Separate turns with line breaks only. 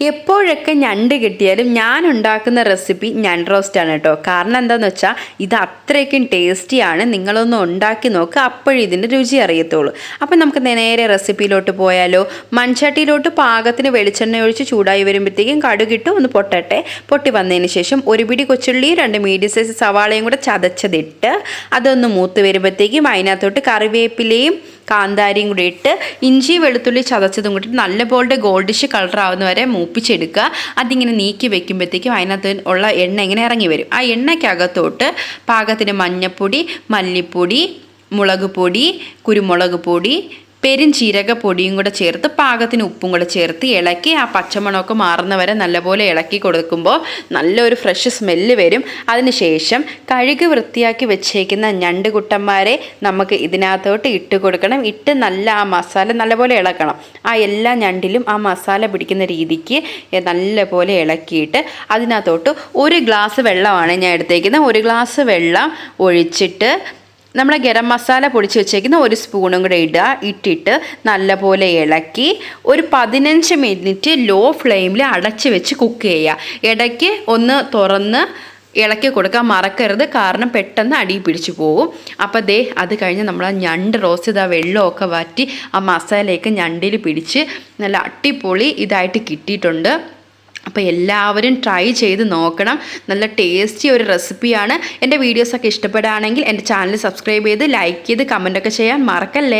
എപ്പോഴൊക്കെ ഞണ്ട് കിട്ടിയാലും ഞാൻ ഉണ്ടാക്കുന്ന റെസിപ്പി ഞണ്ട് റോസ്റ്റാണ് കേട്ടോ. കാരണം എന്താണെന്ന് വെച്ചാൽ ഇത് അത്രയ്ക്കും ടേസ്റ്റിയാണ്. നിങ്ങളൊന്ന് ഉണ്ടാക്കി നോക്കുക, അപ്പോഴും ഇതിൻ്റെ രുചി അറിയത്തുള്ളൂ. അപ്പം നമുക്ക് നേരെ റെസിപ്പിയിലോട്ട് പോയാലോ. മൺചട്ടിയിലോട്ട് പാകത്തിന് വെളിച്ചെണ്ണ ഒഴിച്ച് ചൂടായി വരുമ്പോഴത്തേക്കും കടുകിട്ട് ഒന്ന് പൊട്ടട്ടെ. പൊട്ടി വന്നതിന് ശേഷം ഒരു പിടി കൊച്ചുള്ളിയും 2 മീഡിയം സൈസ് സവാളയും കൂടെ ചതച്ചതിട്ട് അതൊന്ന് മൂത്ത് വരുമ്പോഴത്തേക്കും അതിനകത്തോട്ട് കറിവേപ്പിലയും കാന്താരിയും കൂടി ഇട്ട് ഇഞ്ചി വെളുത്തുള്ളി ചതച്ചതും കൂടി നല്ലപോലെ ഗോൾഡിഷ് കളർ ആവുന്ന വരെ മൂപ്പിച്ചെടുക്കുക. അതിങ്ങനെ നീക്കി വെക്കുമ്പോഴത്തേക്കും അതിനകത്ത് ഉള്ള എണ്ണ ഇങ്ങനെ ഇറങ്ങി വരും. ആ എണ്ണയ്ക്കകത്തോട്ട് പാകത്തിന് മഞ്ഞൾപ്പൊടി, മല്ലിപ്പൊടി, മുളക് പൊടി, കുരുമുളക് പൊടി, പെരുംജീരകപ്പൊടിയും കൂടെ ചേർത്ത് പാകത്തിന് ഉപ്പും കൂടെ ചേർത്ത് ഇളക്കി ആ പച്ചമണമൊക്കെ മാറുന്ന വരെ നല്ലപോലെ ഇളക്കി കൊടുക്കുമ്പോൾ നല്ലൊരു ഫ്രഷ് സ്മെല്ല് വരും. അതിനുശേഷം കഴുകി വൃത്തിയാക്കി വെച്ചേക്കുന്ന ഞണ്ട് കുട്ടന്മാരെ നമുക്ക് ഇതിനകത്തോട്ട് ഇട്ട് കൊടുക്കണം. ഇട്ട് നല്ല ആ മസാല നല്ലപോലെ ഇളക്കണം. ആ എല്ലാ ഞണ്ടിലും ആ മസാല പിടിക്കുന്ന രീതിക്ക് നല്ലപോലെ ഇളക്കിയിട്ട് അതിനകത്തോട്ട് 1 ഗ്ലാസ് വെള്ളമാണ് ഞാൻ എടുത്തേക്കുന്നത്. 1 ഗ്ലാസ് വെള്ളം ഒഴിച്ചിട്ട് നമ്മളെ ഗരം മസാല പൊടിച്ച് വെച്ചേക്കുന്ന 1 സ്പൂണും കൂടെ ഇട്ടിട്ട് നല്ലപോലെ ഇളക്കി ഒരു 15 മിനിറ്റ് ലോ ഫ്ലെയിമിൽ അടച്ച് വെച്ച് കുക്ക് ചെയ്യുക. ഇടയ്ക്ക് ഒന്ന് തുറന്ന് ഇളക്കി കൊടുക്കാൻ മറക്കരുത്, കാരണം പെട്ടെന്ന് അടി പിടിച്ചു പോകും. അപ്പോൾ അത് കഴിഞ്ഞ് നമ്മൾ ആ ഞണ്ട് റോസ്റ്റ് ചെയ്ത് ആ വെള്ളമൊക്കെ വറ്റി ആ മസാലയൊക്കെ ഞണ്ടിൽ പിടിച്ച് നല്ല അടിപൊളി ഇതായിട്ട് കിട്ടിയിട്ടുണ്ട്. അപ്പോൾ എല്ലാവരും ട്രൈ ചെയ്ത് നോക്കണം. നല്ല ടേസ്റ്റി ഒരു റെസിപ്പിയാണ്. എൻ്റെ വീഡിയോസൊക്കെ ഇഷ്ടപ്പെടുകയാണെങ്കിൽ എൻ്റെ ചാനൽ സബ്സ്ക്രൈബ് ചെയ്ത് ലൈക്ക് ചെയ്ത് കമൻറ്റൊക്കെ ചെയ്യാൻ മറക്കല്ലേ.